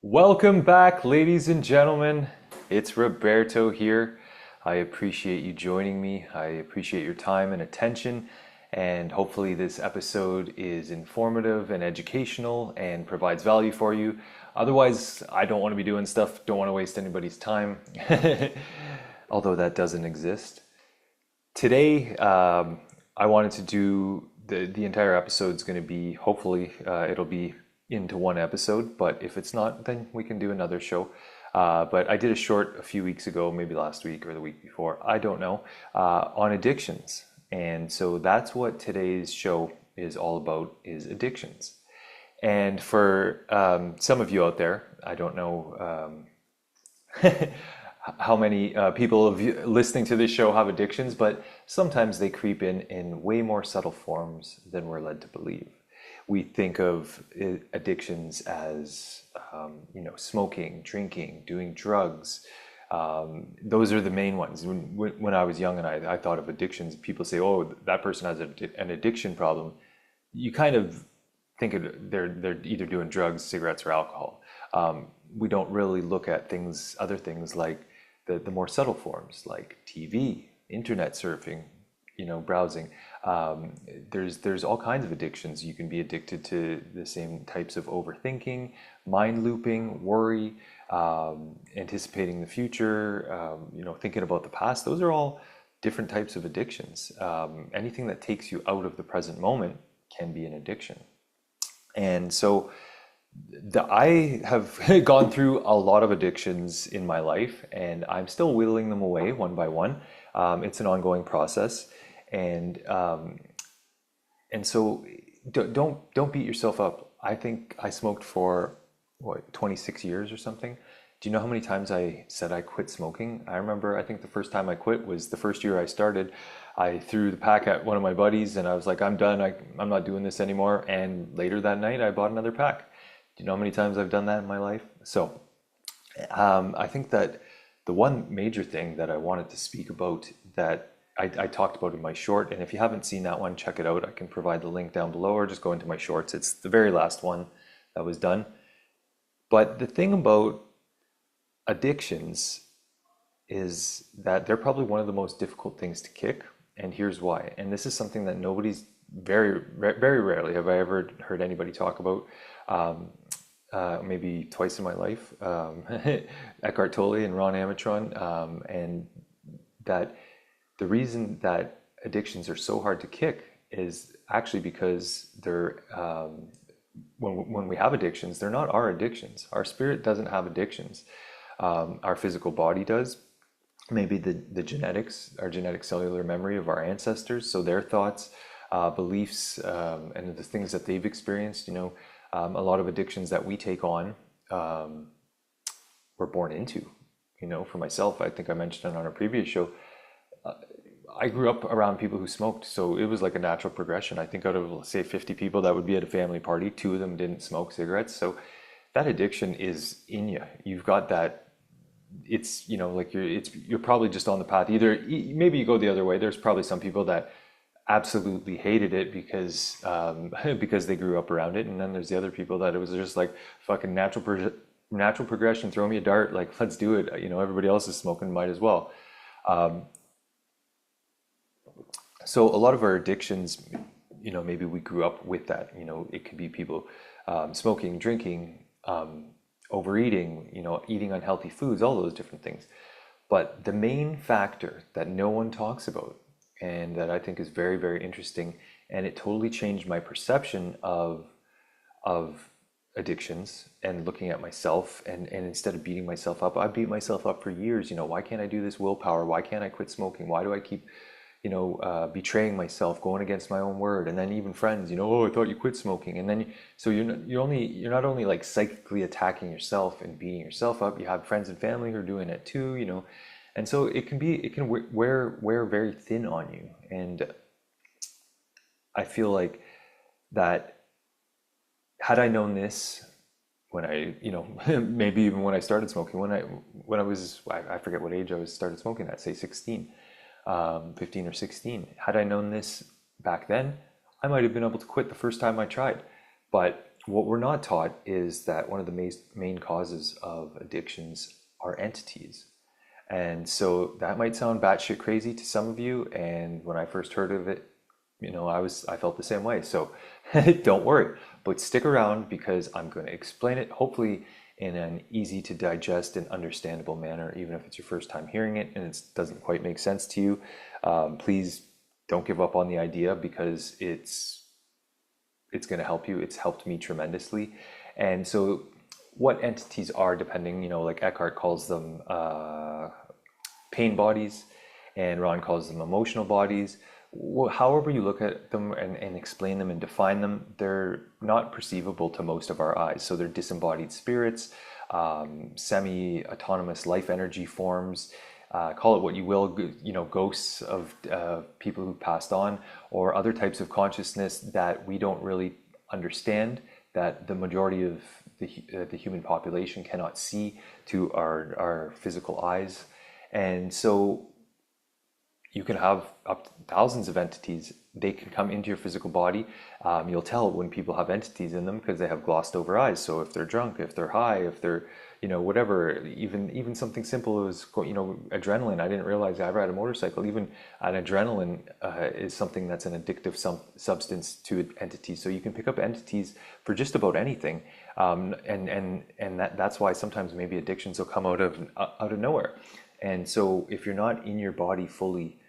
Welcome back, ladies and gentlemen. It's Roberto here. I appreciate you joining me. I appreciate your time and attention. And hopefully, this episode is informative and educational and provides value for you. Otherwise, I don't want to be doing stuff, don't want to waste anybody's time, although that doesn't exist. Today, I wanted to do the entire episode's going to be, hopefully, it'll be into one episode, but if it's not, then we can do another show. But I did a short a few weeks ago, maybe last week or the week before, I don't know, on addictions. And so that's what today's show is all about, is addictions. And for some of you out there, I don't know how many people of you listening to this show have addictions, but sometimes they creep in way more subtle forms than we're led to believe. We think of addictions as, smoking, drinking, doing drugs. Those are the main ones. When I was young and I thought of addictions, people say, "Oh, that person has an addiction problem." You kind of think they're either doing drugs, cigarettes, or alcohol. We don't really look at other things like the more subtle forms, like TV, internet surfing, browsing. There's all kinds of addictions. You can be addicted to the same types of overthinking, mind looping, worry, anticipating the future, thinking about the past. Those are all different types of addictions. Anything that takes you out of the present moment can be an addiction. And so I have gone through a lot of addictions in my life, and I'm still whittling them away one by one. It's an ongoing process, and so don't beat yourself up. I think I smoked for 26 years or something. Do you know how many times I said I quit smoking? I remember, I think the first time I quit was the first year I started. I threw the pack at one of my buddies and I was like, I'm done. I'm not doing this anymore. And later that night, I bought another pack. Do you know how many times I've done that in my life? So I think that the one major thing that I wanted to speak about that I talked about in my short, and if you haven't seen that one, check it out. I can provide the link down below or just go into my shorts. It's the very last one that was done. But the thing about addictions is that they're probably one of the most difficult things to kick. And here's why. And this is something that nobody's very rarely have I ever heard anybody talk about. Maybe twice in my life. Eckhart Tolle and Ron Amitron, and that the reason that addictions are so hard to kick is actually because when we have addictions, they're not our addictions. Our spirit doesn't have addictions. Our physical body does. Maybe the genetics, our genetic cellular memory of our ancestors, so their thoughts, beliefs, and the things that they've experienced. A lot of addictions that we take on, we're born into. For myself, I think I mentioned it on a previous show. I grew up around people who smoked, so it was like a natural progression. I think out of, let's say, 50 people that would be at a family party, two of them didn't smoke cigarettes. So that addiction is in you. You've got that. It's like you're probably just on the path. Either maybe you go the other way. There's probably some people that absolutely hated it because because they grew up around it, and then there's the other people that it was just like fucking natural progression. Throw me a dart, like let's do it. Everybody else is smoking, might as well. So a lot of our addictions, maybe we grew up with that. It could be people smoking, drinking, overeating, eating unhealthy foods, all those different things. But the main factor that no one talks about, and that I think is very, very interesting, and it totally changed my perception of addictions and looking at myself, and instead of beating myself up, I beat myself up for years. Why can't I do this willpower? Why can't I quit smoking? Why do I keep betraying myself, going against my own word? And then even friends, "Oh, I thought you quit smoking." And then so you're not only like psychically attacking yourself and beating yourself up, you have friends and family who are doing it too. And so it can wear very thin on you. And I feel like that had I known this when maybe even when I started smoking, when I was, I forget what age I was started smoking at, say 16, 15 or 16. Had I known this back then, I might have been able to quit the first time I tried. But what we're not taught is that one of the main causes of addictions are entities. And so that might sound batshit crazy to some of you. And when I first heard of it, I felt the same way. So don't worry, but stick around because I'm going to explain it, hopefully in an easy to digest and understandable manner, even if it's your first time hearing it and it doesn't quite make sense to you. Please don't give up on the idea because it's going to help you. It's helped me tremendously. And so what entities are, depending, like Eckhart calls them pain bodies, and Ron calls them emotional bodies. However you look at them and explain them and define them, they're not perceivable to most of our eyes. So they're disembodied spirits, semi-autonomous life energy forms, call it what you will, ghosts of people who passed on, or other types of consciousness that we don't really understand, that the majority of the human population cannot see to our physical eyes. And so you can have up to thousands of entities. They can come into your physical body. You'll tell when people have entities in them because they have glossed over eyes. So if they're drunk, if they're high, if they're, whatever, even something simple as, adrenaline. I didn't realize I ride a motorcycle. Even an adrenaline is something that's an addictive substance to entities. So you can pick up entities for just about anything. And that's why sometimes maybe addictions will come out of nowhere. And so if you're not in your body fully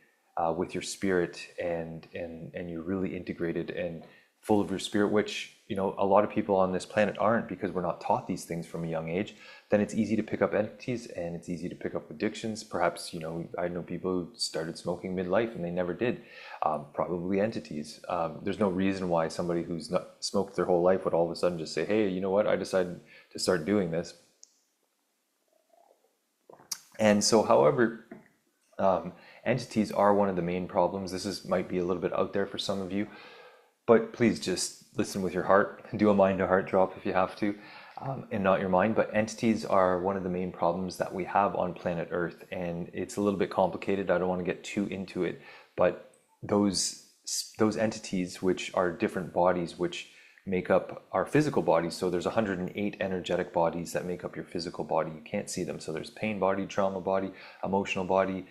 with your spirit and you're really integrated and full of your spirit, which, a lot of people on this planet aren't because we're not taught these things from a young age, then it's easy to pick up entities and it's easy to pick up addictions. Perhaps, I know people who started smoking midlife and they never did. Probably entities. There's no reason why somebody who's not smoked their whole life would all of a sudden just say, hey, you know what, I decided to start doing this. And so, however, entities are one of the main problems. Might be a little bit out there for some of you, but please just listen with your heart. Do a mind to heart drop if you have to, and not your mind. But entities are one of the main problems that we have on planet Earth, and it's a little bit complicated. I don't want to get too into it, but those entities, which are different bodies, which make up our physical bodies. So there's 108 energetic bodies that make up your physical body. You can't see them. So there's pain body, trauma body, emotional body.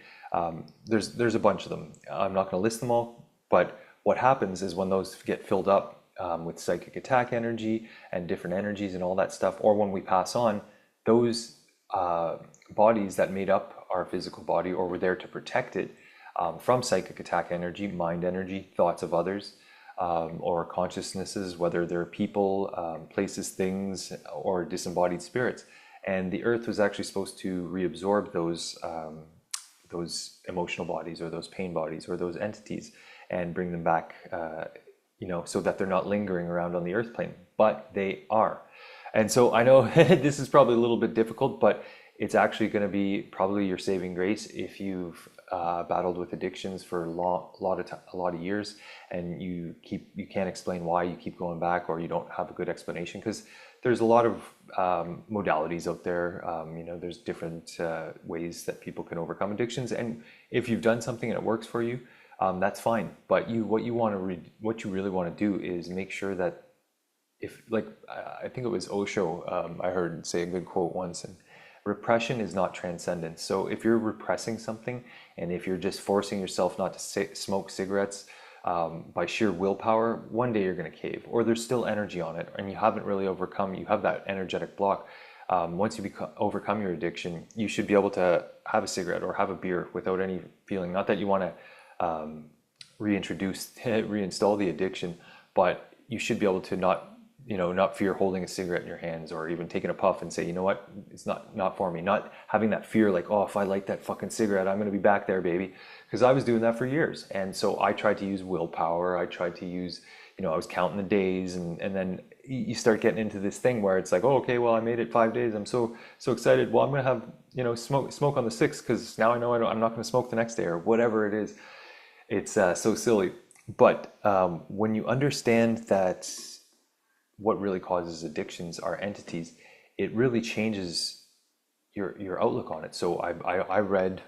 There's a bunch of them. I'm not going to list them all, but what happens is when those get filled up with psychic attack energy and different energies and all that stuff, or when we pass on, those bodies that made up our physical body or were there to protect it from psychic attack energy, mind energy, thoughts of others, or consciousnesses, whether they're people, places, things, or disembodied spirits. And the earth was actually supposed to reabsorb those emotional bodies or those pain bodies or those entities and bring them back, so that they're not lingering around on the earth plane, but they are. And so I know this is probably a little bit difficult, but it's actually going to be probably your saving grace if you've battled with addictions for a lot of years, and you can't explain why you keep going back, or you don't have a good explanation, because there's a lot of modalities out there. There's different ways that people can overcome addictions, and if you've done something and it works for you, that's fine. But what you really want to do is make sure that I think it was Osho, I heard say a good quote once, and repression is not transcendence. So if you're repressing something, and if you're just forcing yourself not to smoke cigarettes by sheer willpower, one day you're going to cave, or there's still energy on it, and you haven't really overcome. You have that energetic block. Once you overcome your addiction, you should be able to have a cigarette or have a beer without any feeling. Not that you want to reinstall the addiction, but you should be able to not fear holding a cigarette in your hands, or even taking a puff and say, you know what, it's not for me. Not having that fear like, oh, if I light that fucking cigarette, I'm going to be back there, baby. Because I was doing that for years. And so I tried to use willpower. I tried to use, I was counting the days, and then you start getting into this thing where it's like, oh, okay, well, I made it 5 days. I'm so excited. Well, I'm going to have, smoke on the 6th, because now I know I'm not going to smoke the next day, or whatever it is. It's so silly. But when you understand that what really causes addictions are entities, it really changes your outlook on it. So I read,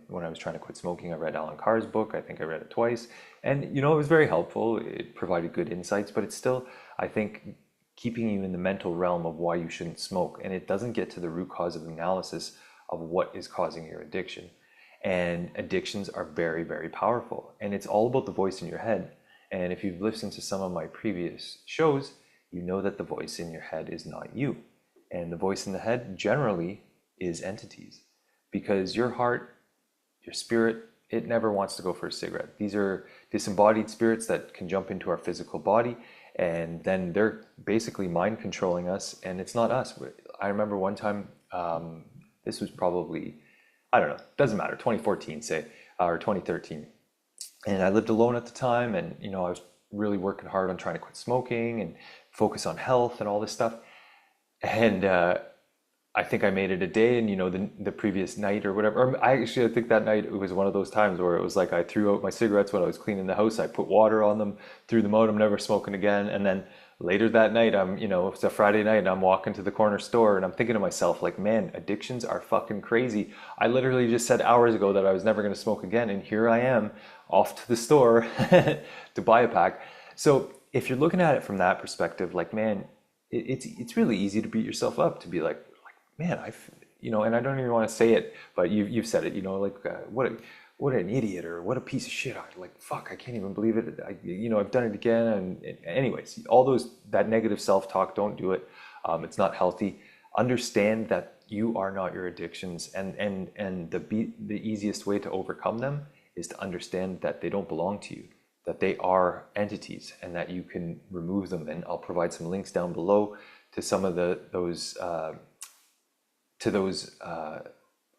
when I was trying to quit smoking, I read Alan Carr's book. I think I read it twice, and it was very helpful. It provided good insights, but it's still, I think, keeping you in the mental realm of why you shouldn't smoke. And it doesn't get to the root cause of analysis of what is causing your addiction. And addictions are very, very powerful. And it's all about the voice in your head. And if you've listened to some of my previous shows, you know that the voice in your head is not you. And the voice in the head generally is entities, because your heart, your spirit, it never wants to go for a cigarette. These are disembodied spirits that can jump into our physical body, and then they're basically mind controlling us, and it's not us. I remember one time, this was probably, I don't know, doesn't matter, 2014, say, or 2013. And I lived alone at the time, and I was really working hard on trying to quit smoking and focus on health and all this stuff. And I think I made it a day, and the previous night or whatever. Or I think that night it was one of those times where it was like I threw out my cigarettes when I was cleaning the house. I put water on them, threw them out. I'm never smoking again. And then later that night, it's a Friday night, and I'm walking to the corner store, and I'm thinking to myself, like, man, addictions are fucking crazy. I literally just said hours ago that I was never going to smoke again, and here I am off to the store to buy a pack. So if you're looking at it from that perspective, like, man, it's really easy to beat yourself up, to be like, man, and I don't even want to say it, but you've said it, what an idiot, or what a piece of shit. Fuck, I can't even believe it. I've done it again. And anyways, all that negative self-talk, don't do it. It's not healthy. Understand that you are not your addictions, and the easiest way to overcome them is to understand that they don't belong to you, that they are entities, and that you can remove them. And I'll provide some links down below to some of those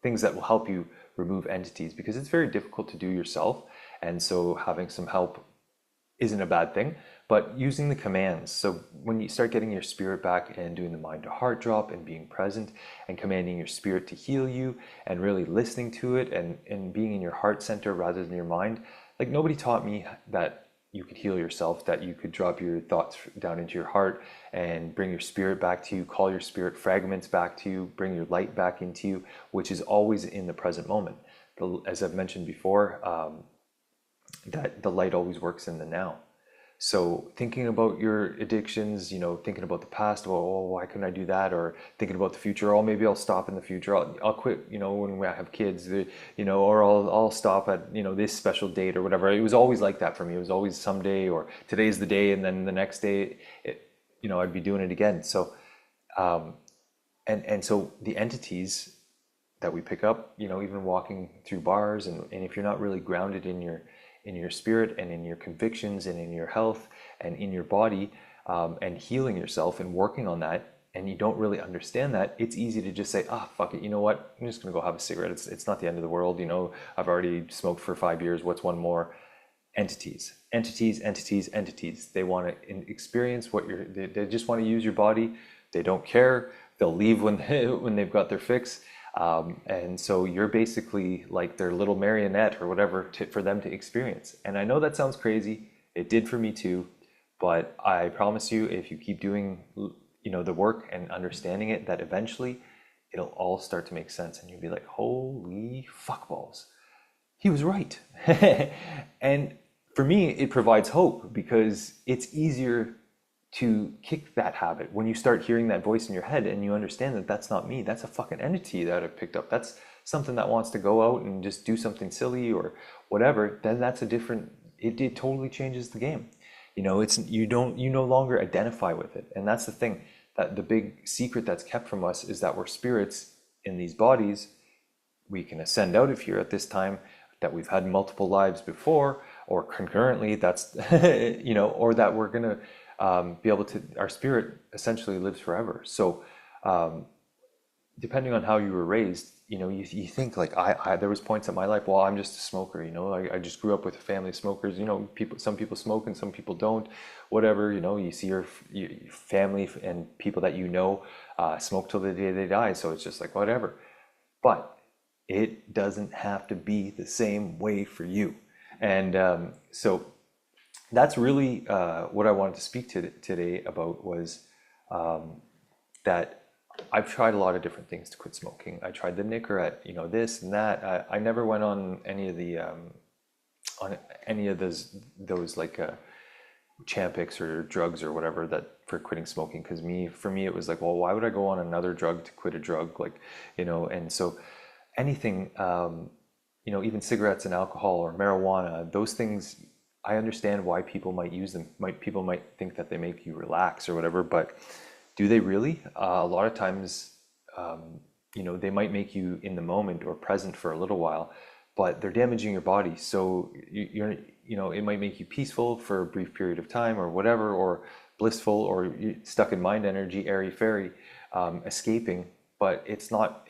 things that will help you remove entities, because it's very difficult to do yourself. And so having some help isn't a bad thing, but using the commands. So when you start getting your spirit back and doing the mind to heart drop and being present and commanding your spirit to heal you and really listening to it and being in your heart center rather than your mind. Like, nobody taught me that you could heal yourself, that you could drop your thoughts down into your heart and bring your spirit back to you, call your spirit fragments back to you, bring your light back into you, which is always in the present moment. As I've mentioned before, that the light always works in the now. So thinking about your addictions, thinking about the past, well, why couldn't I do that? Or thinking about the future, oh, maybe I'll stop in the future. I'll quit, when I have kids, or I'll stop at, this special date or whatever. It was always like that for me. It was always someday, or today's the day, and then the next day, I'd be doing it again. So, and so the entities that we pick up, even walking through bars, and if you're not really grounded in your spirit and in your convictions and in your health and in your body, and healing yourself and working on that, and you don't really understand that, it's easy to just say, fuck it, you know what, I'm just gonna go have a cigarette. It's not the end of the world. I've already smoked for 5 years. What's one more? Entities. They want to experience they just want to use your body. They don't care. They'll leave when they've got their fix. And so you're basically like their little marionette or whatever for them to experience. And I know that sounds crazy. It did for me too. But I promise you, if you keep doing, the work and understanding it, that eventually it'll all start to make sense. And you'll be like, holy fuckballs, he was right. And for me, it provides hope, because it's easier to kick that habit when you start hearing that voice in your head and you understand that that's not me. That's a fucking entity that I've picked up. That's something that wants to go out and just do something silly or whatever. Then that's a different, it totally changes the game. It's, you no longer identify with it. And that's the thing, that the big secret that's kept from us is that we're spirits in these bodies. We can ascend out of here at this time, that we've had multiple lives before, or concurrently, that's, or that we're going to be able to, our spirit essentially lives forever. So depending on how you were raised, you think like, there was points in my life, well, I'm just a smoker, I just grew up with a family of smokers, some people smoke and some people don't, whatever, you see your family and people that smoke till the day they die. So it's just like, whatever. But it doesn't have to be the same way for you. And so that's really what I wanted to speak to today about, was that I've tried a lot of different things to quit smoking. I tried the Nicorette, this and that. I never went on any of those like Champix or drugs or whatever that for quitting smoking, because for me it was like, well, why would I go on another drug to quit a drug? Like, and so anything, even cigarettes and alcohol or marijuana, those things, I understand why people might use them. People might think that they make you relax or whatever, but do they really? A lot of times, they might make you in the moment or present for a little while, but they're damaging your body. So it might make you peaceful for a brief period of time or whatever, or blissful, or stuck in mind energy, airy fairy, escaping. But it's not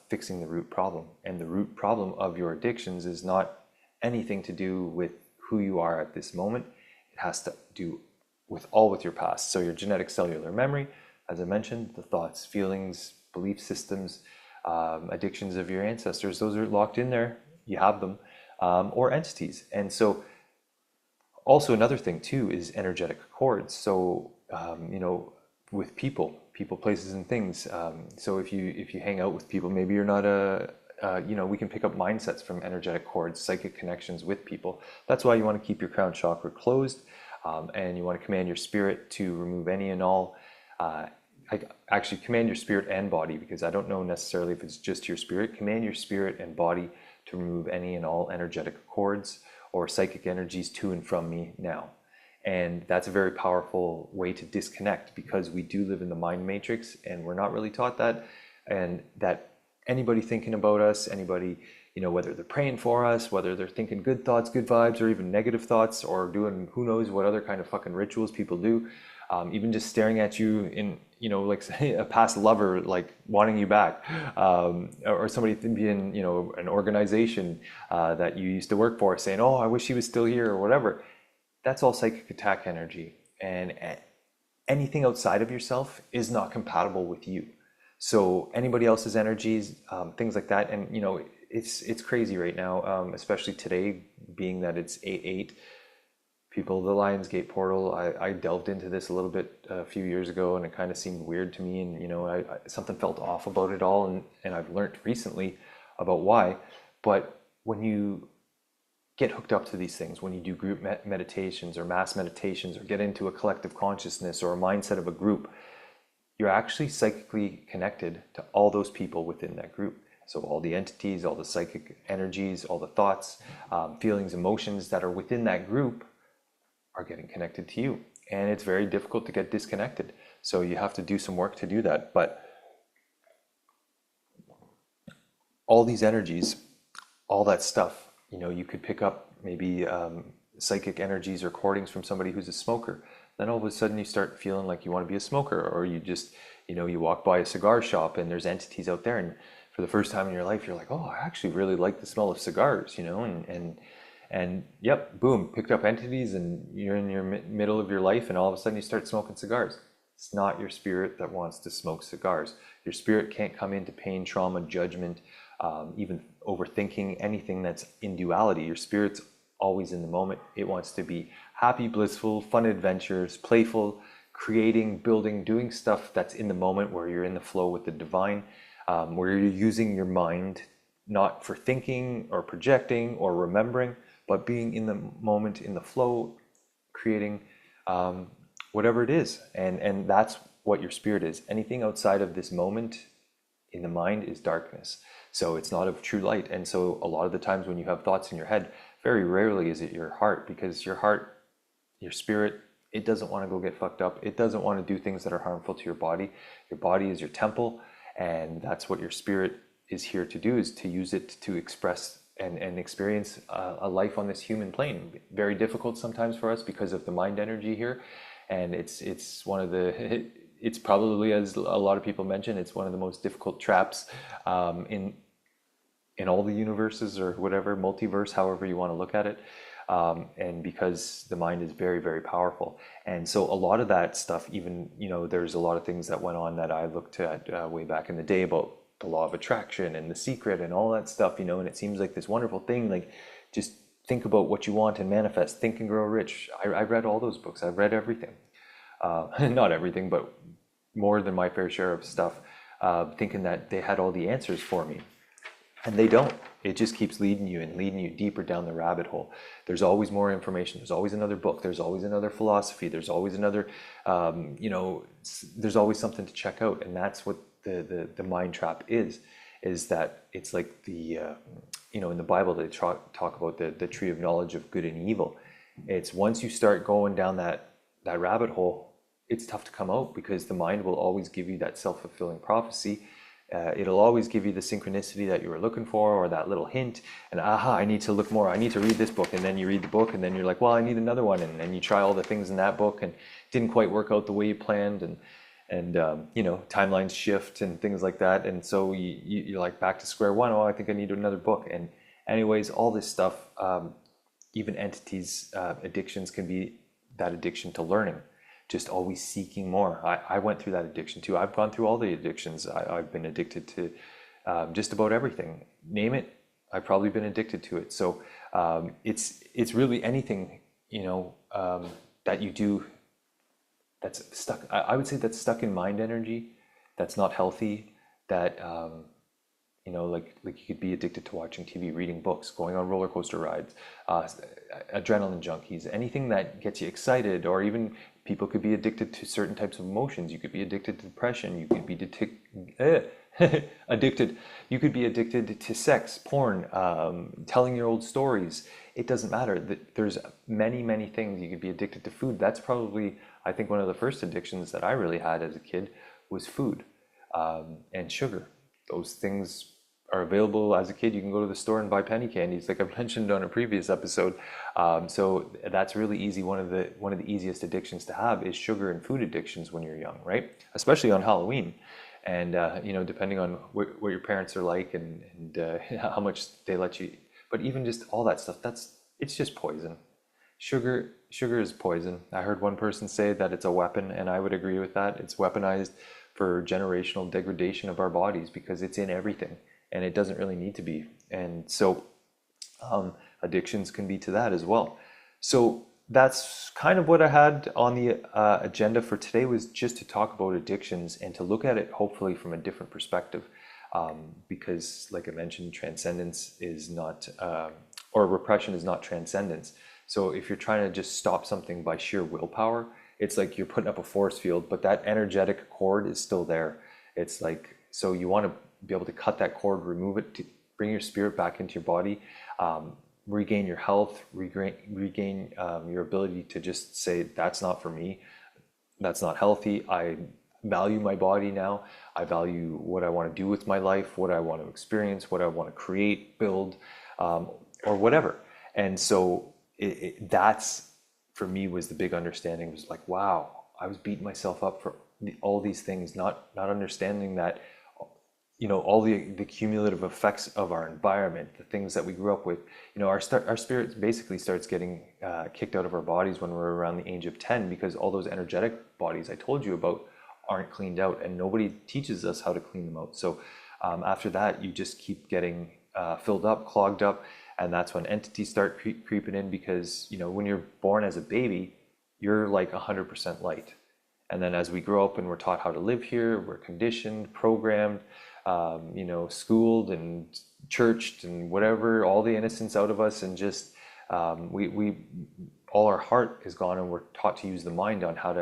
fixing the root problem. And the root problem of your addictions is not anything to do with who you are at this moment. It has to do with your past. So your genetic cellular memory, as I mentioned, the thoughts, feelings, belief systems, addictions of your ancestors, those are locked in there. You have them, or entities. And so also another thing too is energetic accords. So, with people, places, and things. So if you hang out with people, maybe you're not we can pick up mindsets from energetic cords, psychic connections with people. That's why you want to keep your crown chakra closed, and you want to command your spirit to remove any and all. Actually, command your spirit and body, because I don't know necessarily if it's just your spirit. Command your spirit and body to remove any and all energetic accords or psychic energies to and from me now. And that's a very powerful way to disconnect, because we do live in the mind matrix and we're not really taught that. And that anybody thinking about us, anybody, whether they're praying for us, whether they're thinking good thoughts, good vibes, or even negative thoughts, or doing who knows what other kind of fucking rituals people do, even just staring at you in, like say a past lover, like wanting you back, or somebody being, an organization that you used to work for, saying, oh, I wish he was still here, or whatever. That's all psychic attack energy, and anything outside of yourself is not compatible with you. So anybody else's energies, things like that, and it's crazy right now, especially today, being that it's 8/8. People, the Lionsgate portal, I delved into this a little bit a few years ago, and it kind of seemed weird to me, and something felt off about it all, and I've learned recently about why. But when you get hooked up to these things, when you do group meditations or mass meditations, or get into a collective consciousness or a mindset of a group, you're actually psychically connected to all those people within that group. So all the entities, all the psychic energies, all the thoughts, feelings, emotions that are within that group are getting connected to you. And it's very difficult to get disconnected. So you have to do some work to do that. But all these energies, all that stuff, you could pick up maybe psychic energies or recordings from somebody who's a smoker. Then all of a sudden you start feeling like you want to be a smoker, or you just, you walk by a cigar shop and there's entities out there, and for the first time in your life, you're like, oh, I actually really like the smell of cigars, and yep, boom, picked up entities, and you're in your middle of your life, and all of a sudden you start smoking cigars. It's not your spirit that wants to smoke cigars. Your spirit can't come into pain, trauma, judgment, even overthinking, anything that's in duality. Your spirit's always in the moment. It wants to be happy, blissful, fun adventures, playful, creating, building, doing stuff that's in the moment, where you're in the flow with the divine, where you're using your mind not for thinking or projecting or remembering, but being in the moment, in the flow, creating whatever it is. And that's what your spirit is. Anything outside of this moment in the mind is darkness. So it's not of true light. And so a lot of the times when you have thoughts in your head, very rarely is it your heart, because your heart, your spirit, it doesn't want to go get fucked up. It doesn't want to do things that are harmful to your body. Your body is your temple, and that's what your spirit is here to do, is to use it to express and experience a life on this human plane. Very difficult sometimes for us because of the mind energy here. And it's one of the, it's probably, as a lot of people mention, it's one of the most difficult traps in all the universes, or whatever, multiverse, however you want to look at it. And because the mind is very, very powerful. And so a lot of that stuff, even, there's a lot of things that went on that I looked at way back in the day, about the law of attraction and The Secret and all that stuff, and it seems like this wonderful thing, like just think about what you want and manifest, Think and Grow Rich. I read all those books. I've read everything. Not everything, but more than my fair share of stuff, thinking that they had all the answers for me. And they don't. It just keeps leading you and leading you deeper down the rabbit hole. There's always more information. There's always another book. There's always another philosophy. There's always another, there's always something to check out. And that's what the mind trap is that it's like in the Bible, they talk about the tree of knowledge of good and evil. It's once you start going down that rabbit hole, it's tough to come out, because the mind will always give you that self-fulfilling prophecy. It'll always give you the synchronicity that you were looking for, or that little hint, and I need to look more, I need to read this book, and then you read the book, and then you're like, well, I need another one, and then you try all the things in that book, and it didn't quite work out the way you planned, and timelines shift and things like that, and so you're like back to square one. Oh, I think I need another book. And anyways, all this stuff, even entities, addictions can be that addiction to learning, just always seeking more. I went through that addiction too. I've gone through all the addictions. I've been addicted to just about everything. Name it, I've probably been addicted to it. So it's really anything that you do that's stuck. I would say that's stuck in mind energy, that's not healthy. That like you could be addicted to watching TV, reading books, going on roller coaster rides, adrenaline junkies, anything that gets you excited, or even people could be addicted to certain types of emotions. You could be addicted to depression. You could be addicted. You could be addicted to sex, porn, telling your old stories. It doesn't matter. There's many things. You could be addicted to food. That's probably, I think, one of the first addictions that I really had as a kid was food and sugar. Those things are available as a kid. You can go to the store and buy penny candies, like I mentioned on a previous episode. So that's really easy. One of the easiest addictions to have is sugar and food addictions when you're young, right? Especially on Halloween. And depending on what your parents are like and how much they let you. But even just all that stuff, it's just poison. Sugar is poison. I heard one person say that it's a weapon, and I would agree with that. It's weaponized for generational degradation of our bodies, because it's in everything, and it doesn't really need to be. And so addictions can be to that as well. So that's kind of what I had on the agenda for today, was just to talk about addictions and to look at it hopefully from a different perspective, because like I mentioned, transcendence is not, or repression is not transcendence. So if you're trying to just stop something by sheer willpower, it's like you're putting up a force field, but that energetic cord is still there. It's like, so you want to be able to cut that cord, remove it, to bring your spirit back into your body, regain your health, regain your ability to just say, that's not for me, that's not healthy. I value my body now. I value what I want to do with my life, what I want to experience, what I want to create, build, or whatever. And so that's, for me, was the big understanding. It was like, wow, I was beating myself up for all these things, not understanding that all the cumulative effects of our environment, the things that we grew up with. Our spirit basically starts getting kicked out of our bodies when we're around the age of 10, because all those energetic bodies I told you about aren't cleaned out, and nobody teaches us how to clean them out. So after that, you just keep getting filled up, clogged up, and that's when entities start creeping in, because when you're born as a baby, you're like 100% light. And then as we grow up and we're taught how to live here, we're conditioned, programmed, schooled and churched and whatever, all the innocence out of us, and just we all our heart is gone, and we're taught to use the mind on how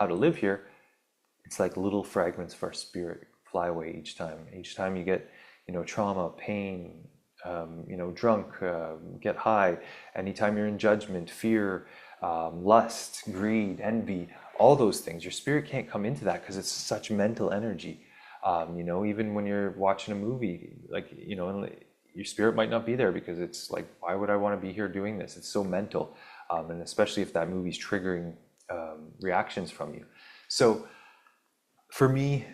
to live here. It's like little fragments of our spirit fly away each time. Each time you get trauma, pain, drunk, get high. Anytime you're in judgment, fear, lust, greed, envy, all those things, your spirit can't come into that, because it's such mental energy. Even when you're watching a movie, your spirit might not be there, because it's like, why would I want to be here doing this? It's so mental. And especially if that movie's triggering reactions from you. So for me,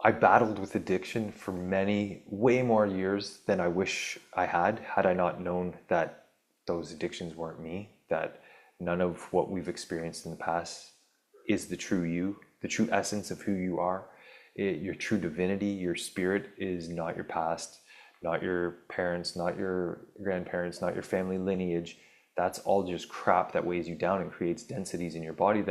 I battled with addiction for way more years than I wish I had I not known that those addictions weren't me, that none of what we've experienced in the past is the true you, the true essence of who you are. Your true divinity, your spirit is not your past, not your parents, not your grandparents, not your family lineage. That's all just crap that weighs you down and creates densities in your body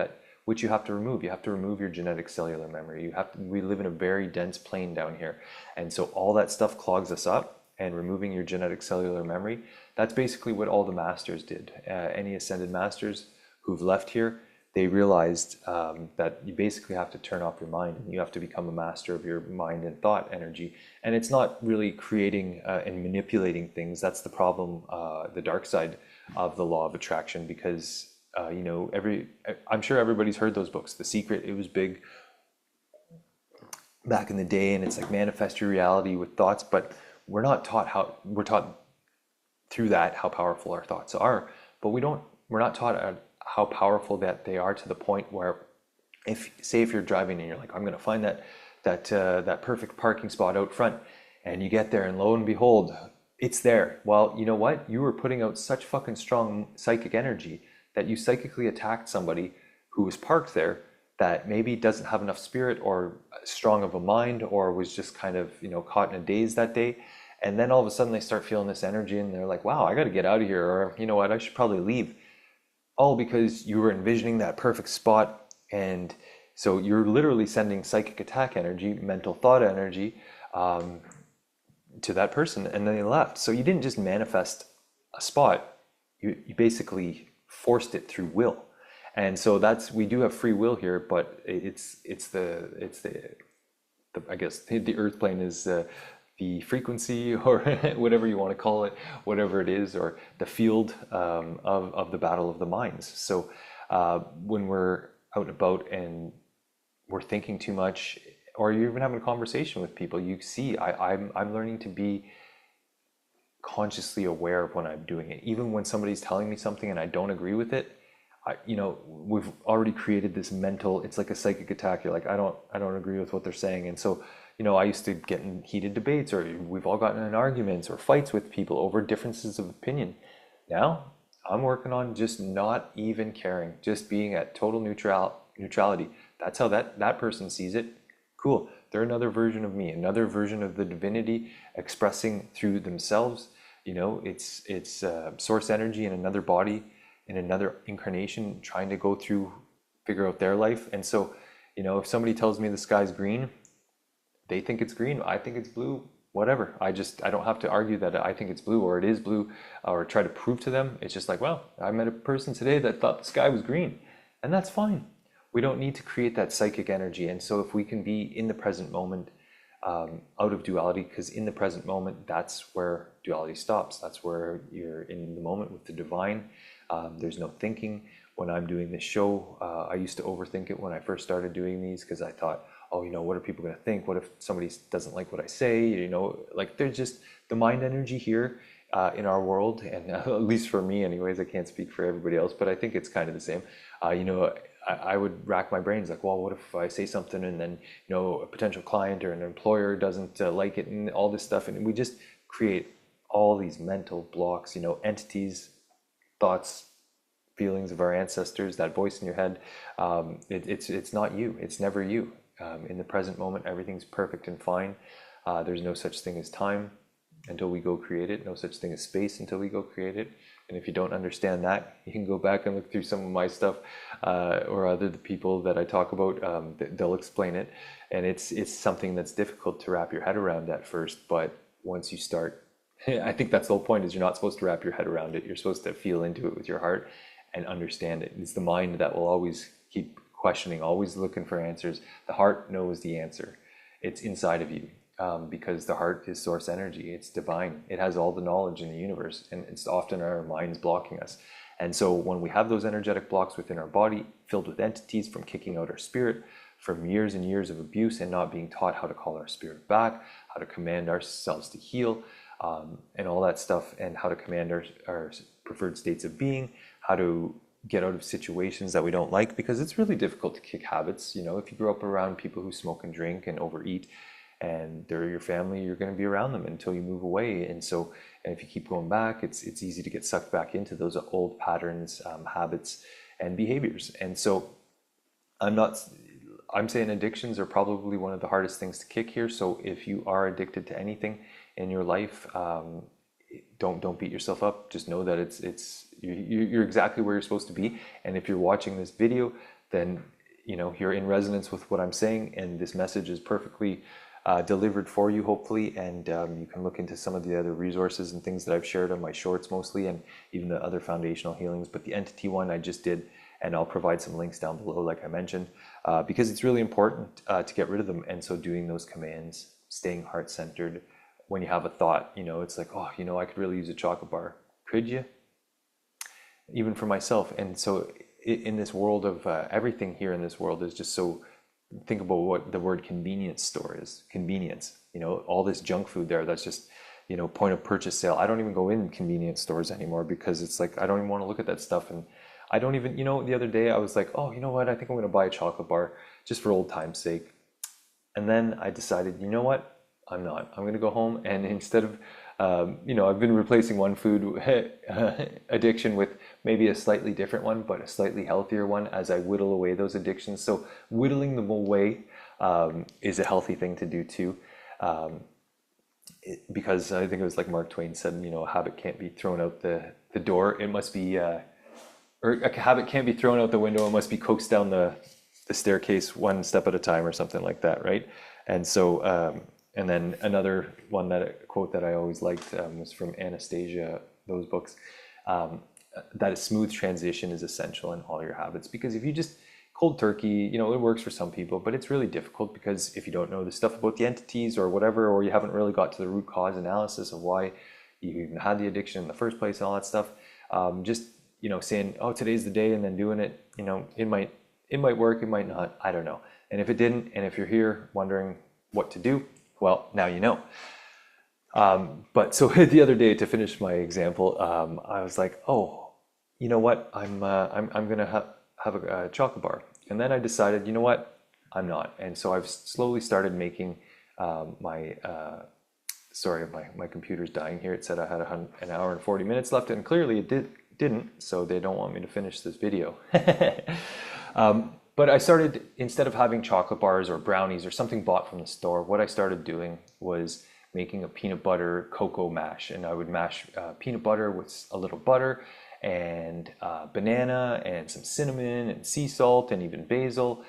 which you have to remove. You have to remove your genetic cellular memory. We live in a very dense plane down here. And so all that stuff clogs us up, and removing your genetic cellular memory. That's basically what all the masters did. Any ascended masters who've left here, they realized that you basically have to turn off your mind, and you have to become a master of your mind and thought energy. And it's not really creating and manipulating things. That's the problem, the dark side of the law of attraction, because I'm sure everybody's heard those books. The Secret, it was big back in the day, and it's like manifest your reality with thoughts, but we're taught through that how powerful our thoughts are, but we're not taught how powerful that they are, to the point where if you're driving and you're like, I'm going to find that perfect parking spot out front, and you get there and lo and behold, it's there. Well, you know what? You were putting out such fucking strong psychic energy that you psychically attacked somebody who was parked there, that maybe doesn't have enough spirit or strong of a mind, or was just kind of, caught in a daze that day. And then all of a sudden they start feeling this energy and they're like, wow, I got to get out of here. Or, you know what, I should probably leave. All because you were envisioning that perfect spot. And so you're literally sending psychic attack energy, mental thought energy, to that person, and then they left. So you didn't just manifest a spot, you basically forced it through will. And so we do have free will here, but it's the I guess the earth plane is the frequency, or whatever you want to call it, whatever it is, or the field of the battle of the minds. So when we're out and about and we're thinking too much, or you're even having a conversation with people, you see, I'm learning to be consciously aware of when I'm doing it. Even when somebody's telling me something and I don't agree with it, we've already created this mental, it's like a psychic attack. You're like, I don't agree with what they're saying. And so, I used to get in heated debates, or we've all gotten in arguments or fights with people over differences of opinion. Now I'm working on just not even caring, just being at total neutrality. That's how that person sees it. Cool. They're another version of me, another version of the divinity expressing through themselves. It's source energy in another body, in another incarnation, trying to figure out their life. And so, if somebody tells me the sky's green, they think it's green, I think it's blue, whatever. I don't have to argue that I think it's blue or it is blue, or try to prove to them. It's just like, well, I met a person today that thought the sky was green, and that's fine. We don't need to create that psychic energy. And so if we can be in the present moment, out of duality, because in the present moment, that's where duality stops. That's where you're in the moment with the divine. There's no thinking. When I'm doing this show, I used to overthink it when I first started doing these, because I thought, oh, what are people going to think? What if somebody doesn't like what I say? Like, there's just the mind energy here in our world, and at least for me anyways, I can't speak for everybody else, but I think it's kind of the same. I would rack my brains like, well, what if I say something and then, a potential client or an employer doesn't like it, and all this stuff. And we just create all these mental blocks, entities, thoughts, feelings of our ancestors, that voice in your head. It's not you. It's never you. In the present moment, everything's perfect and fine. There's no such thing as time until we go create it. No such thing as space until we go create it. And if you don't understand that, you can go back and look through some of my stuff, or the people that I talk about. They'll explain it. And it's something that's difficult to wrap your head around at first. But once you start, I think that's the whole point, is you're not supposed to wrap your head around it. You're supposed to feel into it with your heart and understand it. It's the mind that will always keep questioning, always looking for answers. The heart knows the answer. It's inside of you, because the heart is source energy. It's divine. It has all the knowledge in the universe, and it's often our minds blocking us. And so when we have those energetic blocks within our body, filled with entities from kicking out our spirit, from years and years of abuse and not being taught how to call our spirit back, how to command ourselves to heal, and all that stuff, and how to command our preferred states of being, how to get out of situations that we don't like, because it's really difficult to kick habits. If you grow up around people who smoke and drink and overeat, and they're your family, you're going to be around them until you move away. And if you keep going back, it's easy to get sucked back into those old patterns, habits, and behaviors. And so I'm saying addictions are probably one of the hardest things to kick here. So if you are addicted to anything in your life, don't beat yourself up. Just know that you're exactly where you're supposed to be. And if you're watching this video, then you're in resonance with what I'm saying, and this message is perfectly delivered for you, hopefully, and you can look into some of the other resources and things that I've shared on my shorts mostly, and even the other foundational healings. But the entity one I just did, and I'll provide some links down below, like I mentioned, because it's really important to get rid of them. And so doing those commands, staying heart-centered, when you have a thought, it's like, oh, I could really use a chocolate bar. Could you? Even for myself. And so in this world of everything here in this world is just so, think about what the word convenience store is. Convenience, all this junk food there that's just, point of purchase sale. I don't even go in convenience stores anymore because it's like I don't even want to look at that stuff. And I don't even, the other day I was like, oh, you know what, I think I'm going to buy a chocolate bar just for old time's sake. And then I decided, you know what, I'm not. I'm going to go home, and instead of I've been replacing one food addiction with maybe a slightly different one, but a slightly healthier one as I whittle away those addictions. So whittling them away is a healthy thing to do too, because I think it was like Mark Twain said, a habit can't be thrown out the door. It must be, or a habit can't be thrown out the window. It must be coaxed down the staircase one step at a time, or something like that, right? And so, and then another one, that quote that I always liked was from Anastasia, those books, that a smooth transition is essential in all your habits. Because if you just cold turkey, it works for some people, but it's really difficult because if you don't know the stuff about the entities or whatever, or you haven't really got to the root cause analysis of why you even had the addiction in the first place and all that stuff, just, saying, oh, today's the day, and then doing it, it might work, it might not, I don't know. And if it didn't, and if you're here wondering what to do, well, now you know. But so the other day, to finish my example, I was like, oh, you know what? I'm gonna have a chocolate bar, and then I decided, you know what? I'm not. And so I've slowly started making my computer's dying here. It said I had an hour and 40 minutes left, and clearly it didn't. So they don't want me to finish this video. But I started, instead of having chocolate bars or brownies or something bought from the store, what I started doing was making a peanut butter cocoa mash. And I would mash peanut butter with a little butter and banana and some cinnamon and sea salt and even basil,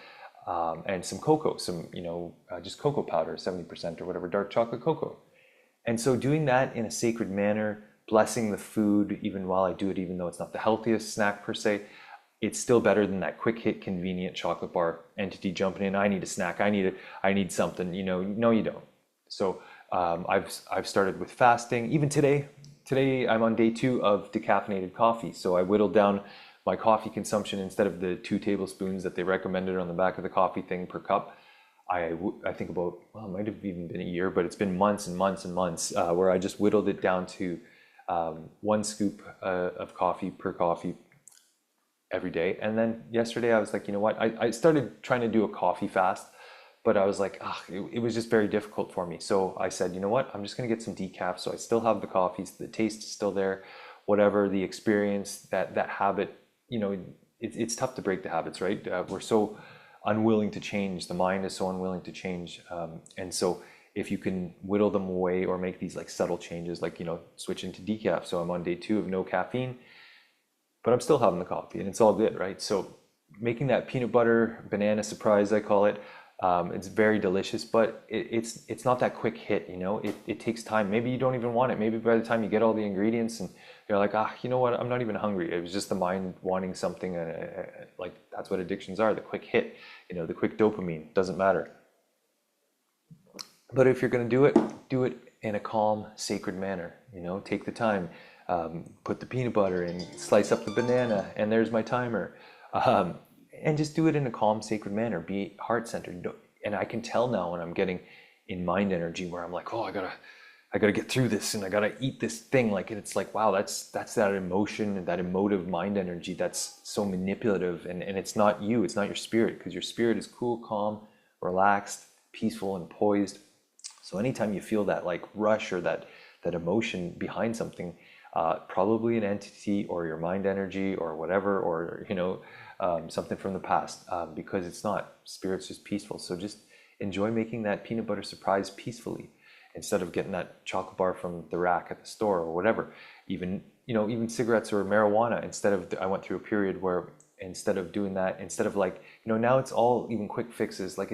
and some cocoa, just cocoa powder, 70% or whatever, dark chocolate cocoa. And so doing that in a sacred manner, blessing the food, even while I do it, even though it's not the healthiest snack per se, it's still better than that quick hit convenient chocolate bar entity jumping in. I need a snack. I need something. No, you don't. So I've started with fasting. Even today I'm on day 2 of decaffeinated coffee. So I whittled down my coffee consumption. Instead of the 2 tablespoons that they recommended on the back of the coffee thing per cup, I think about, well, it might have even been a year, but it's been months and months and months where I just whittled it down to 1 scoop of coffee per coffee every day. And then yesterday I was like, you know what, I started trying to do a coffee fast, but I was like, it was just very difficult for me. So I said, you know what, I'm just going to get some decaf. So I still have the coffees, the taste is still there, whatever the experience, that habit, it's tough to break the habits, right? We're so unwilling to change. The mind is so unwilling to change. And so if you can whittle them away or make these like subtle changes, like, switch into decaf. So I'm on day 2 of no caffeine, but I'm still having the coffee, and it's all good, right? So making that peanut butter banana surprise, I call it, it's very delicious, but it's not that quick hit, it takes time. Maybe you don't even want it. Maybe by the time you get all the ingredients and you're like, you know what, I'm not even hungry. It was just the mind wanting something, like that's what addictions are, the quick hit, the quick dopamine, doesn't matter. But if you're going to do it in a calm, sacred manner, take the time. Put the peanut butter in, slice up the banana, and there's my timer. And just do it in a calm, sacred manner. Be heart-centered. And I can tell now when I'm getting in mind energy where I'm like, oh, I gotta get through this, and I gotta eat this thing. Like, it's like, wow, that's that emotion and that emotive mind energy that's so manipulative. And it's not you, it's not your spirit, because your spirit is cool, calm, relaxed, peaceful, and poised. So anytime you feel that like rush or that emotion behind something, probably an entity or your mind energy or whatever, or something from the past, because it's not. Spirit's just peaceful. So just enjoy making that peanut butter surprise peacefully, instead of getting that chocolate bar from the rack at the store or whatever. Even cigarettes or marijuana. I went through a period where instead of doing that, instead of like, now it's all even quick fixes. Like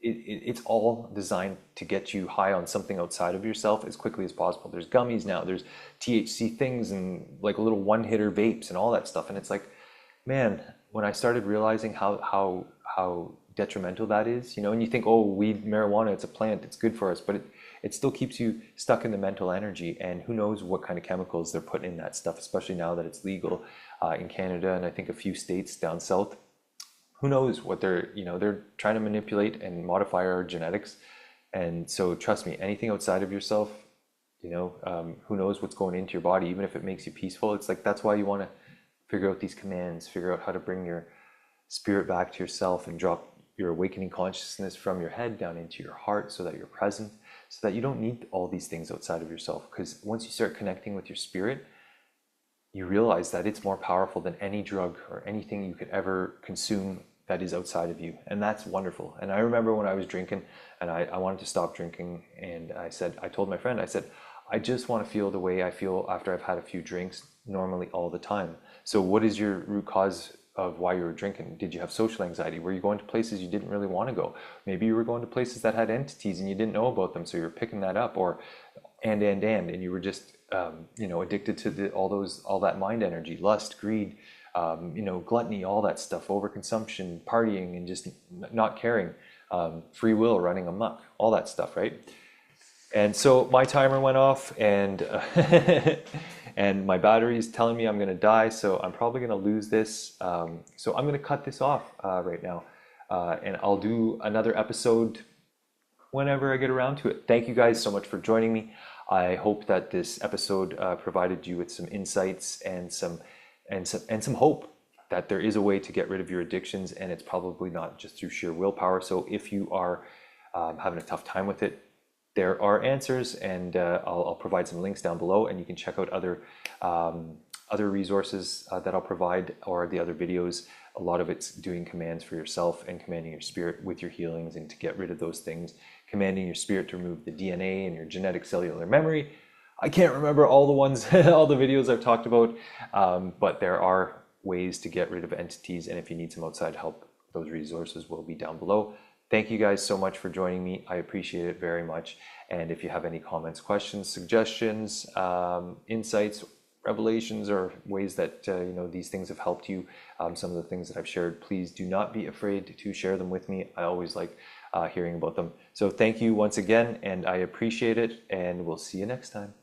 it's all designed to get you high on something outside of yourself as quickly as possible. There's gummies now, there's THC things and like little one-hitter vapes and all that stuff. And it's like, man, when I started realizing how detrimental that is, and you think, oh, weed, marijuana, it's a plant, it's good for us, but it still keeps you stuck in the mental energy. And who knows what kind of chemicals they're putting in that stuff, especially now that it's legal in Canada and I think a few states down south. Who knows what they're trying to manipulate and modify our genetics. And so trust me, anything outside of yourself, who knows what's going into your body, even if it makes you peaceful. It's like, that's why you want to figure out these commands, figure out how to bring your spirit back to yourself and drop your awakening consciousness from your head down into your heart so that you're present, so that you don't need all these things outside of yourself. Because once you start connecting with your spirit, you realize that it's more powerful than any drug or anything you could ever consume that is outside of you. And that's wonderful. And I remember when I was drinking and I wanted to stop drinking, and I told my friend, I said, I just want to feel the way I feel after I've had a few drinks normally all the time. So what is your root cause of why you were drinking? Did you have social anxiety? Were you going to places you didn't really want to go? Maybe you were going to places that had entities and you didn't know about them, so you were picking that up. Or and you were just addicted to all that mind energy, lust, greed, gluttony, all that stuff, overconsumption, partying, and just not caring, free will running amok, all that stuff, right? And so my timer went off, and and my battery is telling me I'm going to die, so I'm probably going to lose this. So I'm going to cut this off right now, and I'll do another episode whenever I get around to it. Thank you guys so much for joining me. I hope that this episode provided you with some insights and some hope that there is a way to get rid of your addictions, and it's probably not just through sheer willpower. So if you are having a tough time with it, there are answers, and I'll provide some links down below, and you can check out other resources that I'll provide, or the other videos. A lot of it's doing commands for yourself and commanding your spirit with your healings and to get rid of those things, commanding your spirit to remove the DNA and your genetic cellular memory. I can't remember all the ones, all the videos I've talked about, but there are ways to get rid of entities, and if you need some outside help, those resources will be down below. Thank you guys so much for joining me. I appreciate it very much. And if you have any comments, questions, suggestions, insights, revelations, or ways that these things have helped you, some of the things that I've shared, please do not be afraid to share them with me. I always like hearing about them. So thank you once again, and I appreciate it, and we'll see you next time.